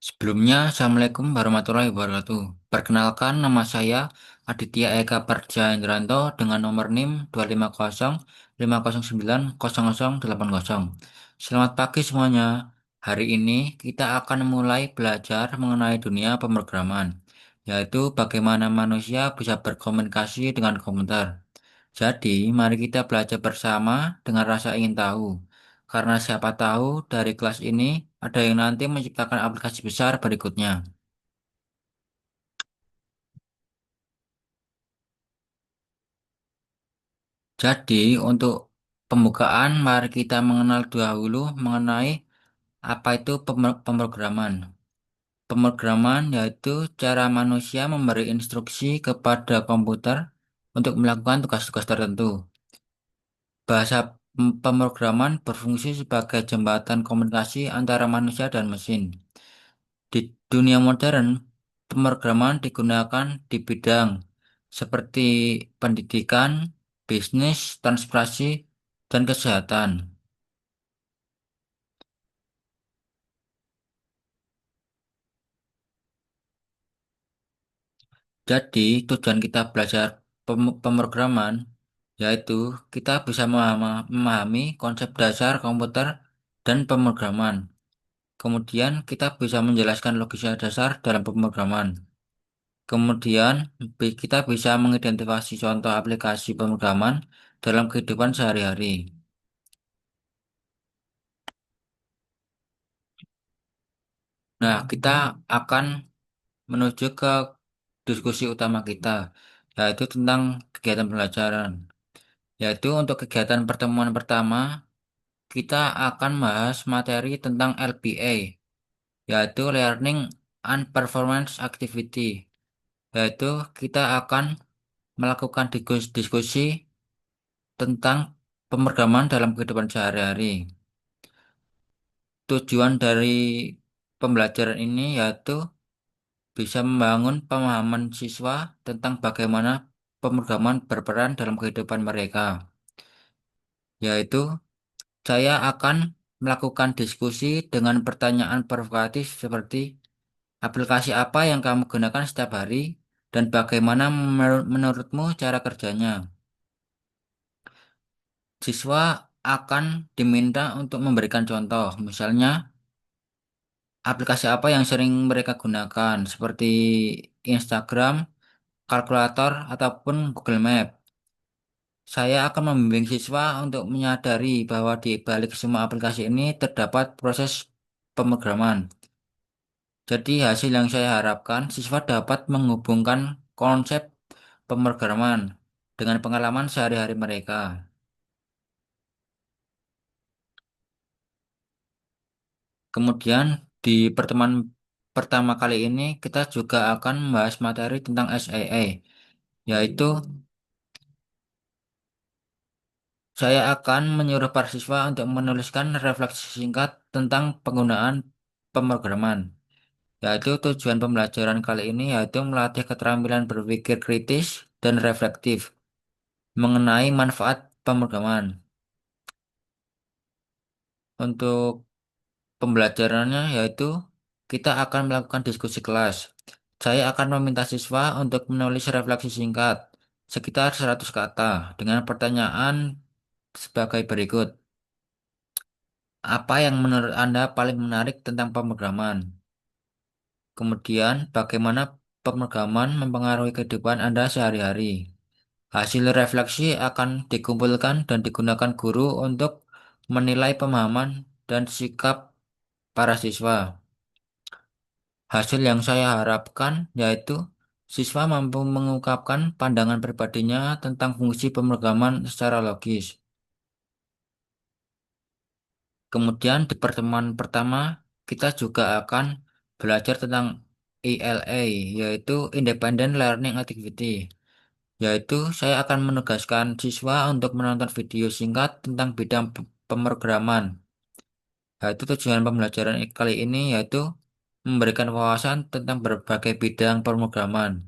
Sebelumnya, Assalamualaikum warahmatullahi wabarakatuh. Perkenalkan, nama saya Aditya Eka Indranto dengan nomor NIM 250509080. Selamat pagi semuanya. Hari ini kita akan mulai belajar mengenai dunia pemrograman, yaitu bagaimana manusia bisa berkomunikasi dengan komputer. Jadi, mari kita belajar bersama dengan rasa ingin tahu. Karena siapa tahu dari kelas ini ada yang nanti menciptakan aplikasi besar berikutnya. Jadi, untuk pembukaan, mari kita mengenal dahulu mengenai apa itu pemrograman. Pemrograman yaitu cara manusia memberi instruksi kepada komputer untuk melakukan tugas-tugas tertentu. Bahasa pemrograman berfungsi sebagai jembatan komunikasi antara manusia dan mesin. Di dunia modern, pemrograman digunakan di bidang seperti pendidikan, bisnis, transportasi, dan kesehatan. Jadi, tujuan kita belajar pemrograman yaitu kita bisa memahami konsep dasar komputer dan pemrograman. Kemudian, kita bisa menjelaskan logika dasar dalam pemrograman. Kemudian, kita bisa mengidentifikasi contoh aplikasi pemrograman dalam kehidupan sehari-hari. Nah, kita akan menuju ke diskusi utama kita, yaitu tentang kegiatan pembelajaran. Yaitu untuk kegiatan pertemuan pertama, kita akan bahas materi tentang LPA, yaitu Learning and Performance Activity, yaitu kita akan melakukan diskusi tentang pemrograman dalam kehidupan sehari-hari. Tujuan dari pembelajaran ini yaitu bisa membangun pemahaman siswa tentang bagaimana pemrograman berperan dalam kehidupan mereka, yaitu saya akan melakukan diskusi dengan pertanyaan provokatif seperti aplikasi apa yang kamu gunakan setiap hari dan bagaimana menurutmu cara kerjanya. Siswa akan diminta untuk memberikan contoh, misalnya aplikasi apa yang sering mereka gunakan, seperti Instagram, kalkulator, ataupun Google Map. Saya akan membimbing siswa untuk menyadari bahwa di balik semua aplikasi ini terdapat proses pemrograman. Jadi hasil yang saya harapkan siswa dapat menghubungkan konsep pemrograman dengan pengalaman sehari-hari mereka. Kemudian di pertemuan pertama kali ini kita juga akan membahas materi tentang SAA, yaitu saya akan menyuruh para siswa untuk menuliskan refleksi singkat tentang penggunaan pemrograman. Yaitu tujuan pembelajaran kali ini yaitu melatih keterampilan berpikir kritis dan reflektif mengenai manfaat pemrograman. Untuk pembelajarannya yaitu kita akan melakukan diskusi kelas. Saya akan meminta siswa untuk menulis refleksi singkat sekitar 100 kata dengan pertanyaan sebagai berikut. Apa yang menurut Anda paling menarik tentang pemrograman? Kemudian, bagaimana pemrograman mempengaruhi kehidupan Anda sehari-hari? Hasil refleksi akan dikumpulkan dan digunakan guru untuk menilai pemahaman dan sikap para siswa. Hasil yang saya harapkan yaitu siswa mampu mengungkapkan pandangan pribadinya tentang fungsi pemrograman secara logis. Kemudian di pertemuan pertama kita juga akan belajar tentang ILA yaitu Independent Learning Activity. Yaitu saya akan menugaskan siswa untuk menonton video singkat tentang bidang pemrograman. Yaitu tujuan pembelajaran kali ini yaitu memberikan wawasan tentang berbagai bidang pemrograman.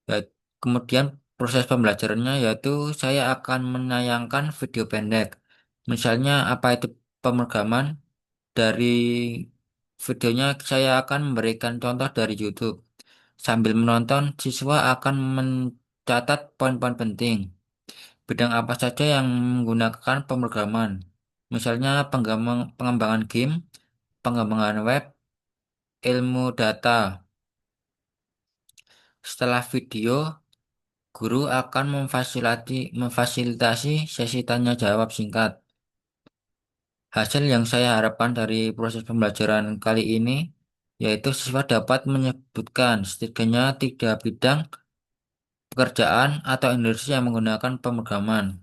Ya, kemudian proses pembelajarannya yaitu saya akan menayangkan video pendek. Misalnya apa itu pemrograman dari Videonya saya akan memberikan contoh dari YouTube. Sambil menonton, siswa akan mencatat poin-poin penting. Bidang apa saja yang menggunakan pemrograman. Misalnya pengembangan game, pengembangan web, ilmu data. Setelah video, guru akan memfasilitasi sesi tanya jawab singkat. Hasil yang saya harapkan dari proses pembelajaran kali ini yaitu siswa dapat menyebutkan setidaknya 3 bidang pekerjaan atau industri yang menggunakan pemrograman.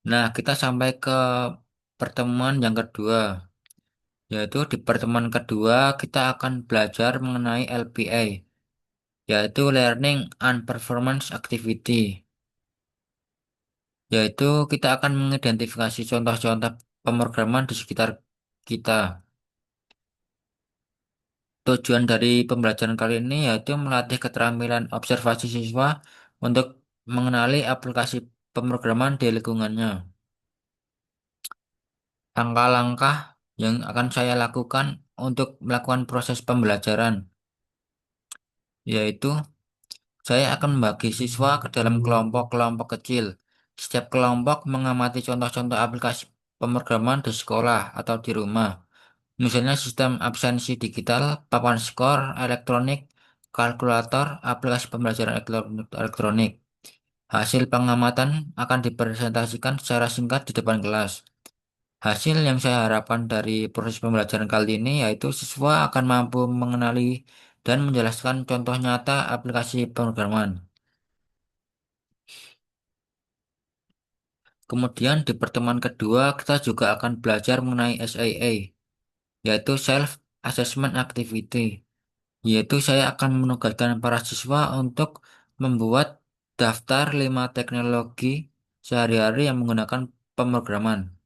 Nah, kita sampai ke pertemuan yang kedua, yaitu di pertemuan kedua kita akan belajar mengenai LPA, yaitu Learning and Performance Activity, yaitu kita akan mengidentifikasi contoh-contoh pemrograman di sekitar kita. Tujuan dari pembelajaran kali ini yaitu melatih keterampilan observasi siswa untuk mengenali aplikasi pemrograman di lingkungannya. Langkah-langkah yang akan saya lakukan untuk melakukan proses pembelajaran, yaitu saya akan membagi siswa ke dalam kelompok-kelompok kecil. Setiap kelompok mengamati contoh-contoh aplikasi pemrograman di sekolah atau di rumah. Misalnya sistem absensi digital, papan skor, elektronik, kalkulator, aplikasi pembelajaran elektronik. Hasil pengamatan akan dipresentasikan secara singkat di depan kelas. Hasil yang saya harapkan dari proses pembelajaran kali ini yaitu siswa akan mampu mengenali dan menjelaskan contoh nyata aplikasi pemrograman. Kemudian di pertemuan kedua kita juga akan belajar mengenai SAA, yaitu Self Assessment Activity. Yaitu saya akan menugaskan para siswa untuk membuat daftar 5 teknologi sehari-hari yang menggunakan pemrograman.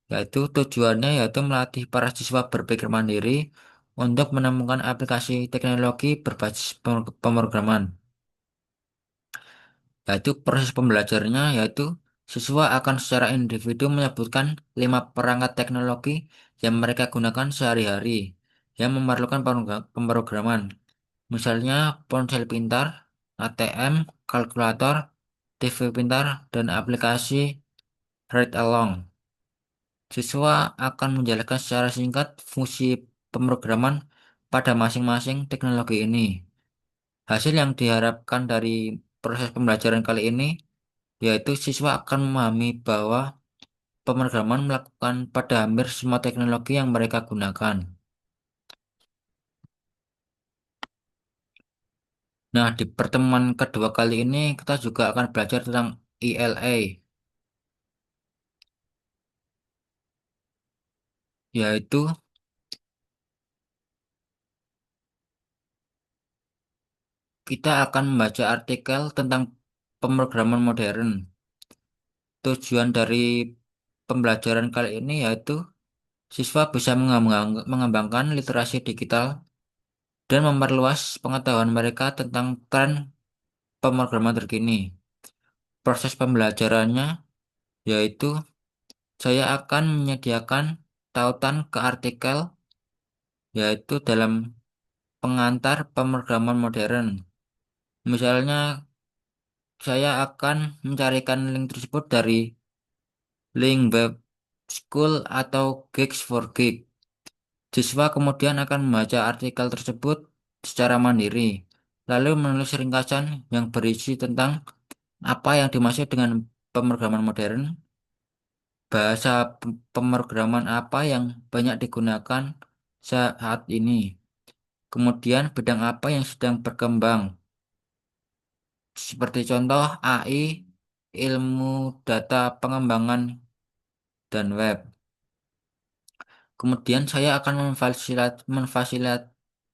Yaitu tujuannya yaitu melatih para siswa berpikir mandiri untuk menemukan aplikasi teknologi berbasis pemrograman. Yaitu proses pembelajarannya yaitu siswa akan secara individu menyebutkan 5 perangkat teknologi yang mereka gunakan sehari-hari yang memerlukan pemrograman. Misalnya ponsel pintar, ATM, kalkulator, TV pintar, dan aplikasi Read Along. Siswa akan menjelaskan secara singkat fungsi pemrograman pada masing-masing teknologi ini. Hasil yang diharapkan dari proses pembelajaran kali ini yaitu siswa akan memahami bahwa pemrograman melakukan pada hampir semua teknologi yang mereka gunakan. Nah, di pertemuan kedua kali ini kita juga akan belajar tentang ELA, yaitu kita akan membaca artikel tentang pemrograman modern. Tujuan dari pembelajaran kali ini yaitu siswa bisa mengembangkan literasi digital dan memperluas pengetahuan mereka tentang tren pemrograman terkini. Proses pembelajarannya yaitu saya akan menyediakan tautan ke artikel yaitu dalam pengantar pemrograman modern. Misalnya saya akan mencarikan link tersebut dari link web school atau Gigs for Gig. Siswa kemudian akan membaca artikel tersebut secara mandiri, lalu menulis ringkasan yang berisi tentang apa yang dimaksud dengan pemrograman modern, bahasa pemrograman apa yang banyak digunakan saat ini, kemudian bidang apa yang sedang berkembang, seperti contoh AI, ilmu data pengembangan, dan web. Kemudian saya akan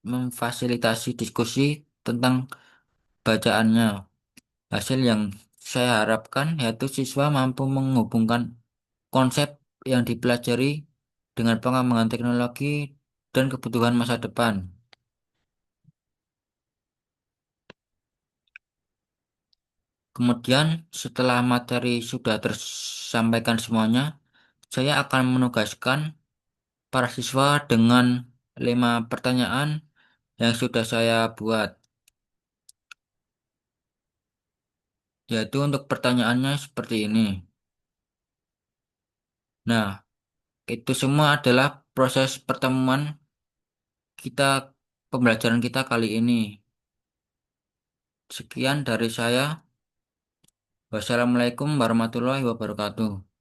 memfasilitasi diskusi tentang bacaannya. Hasil yang saya harapkan yaitu siswa mampu menghubungkan konsep yang dipelajari dengan pengembangan teknologi dan kebutuhan masa depan. Kemudian setelah materi sudah tersampaikan semuanya, saya akan menugaskan para siswa dengan 5 pertanyaan yang sudah saya buat. Yaitu untuk pertanyaannya seperti ini. Nah, itu semua adalah proses pertemuan kita, pembelajaran kita kali ini. Sekian dari saya. Wassalamualaikum warahmatullahi wabarakatuh.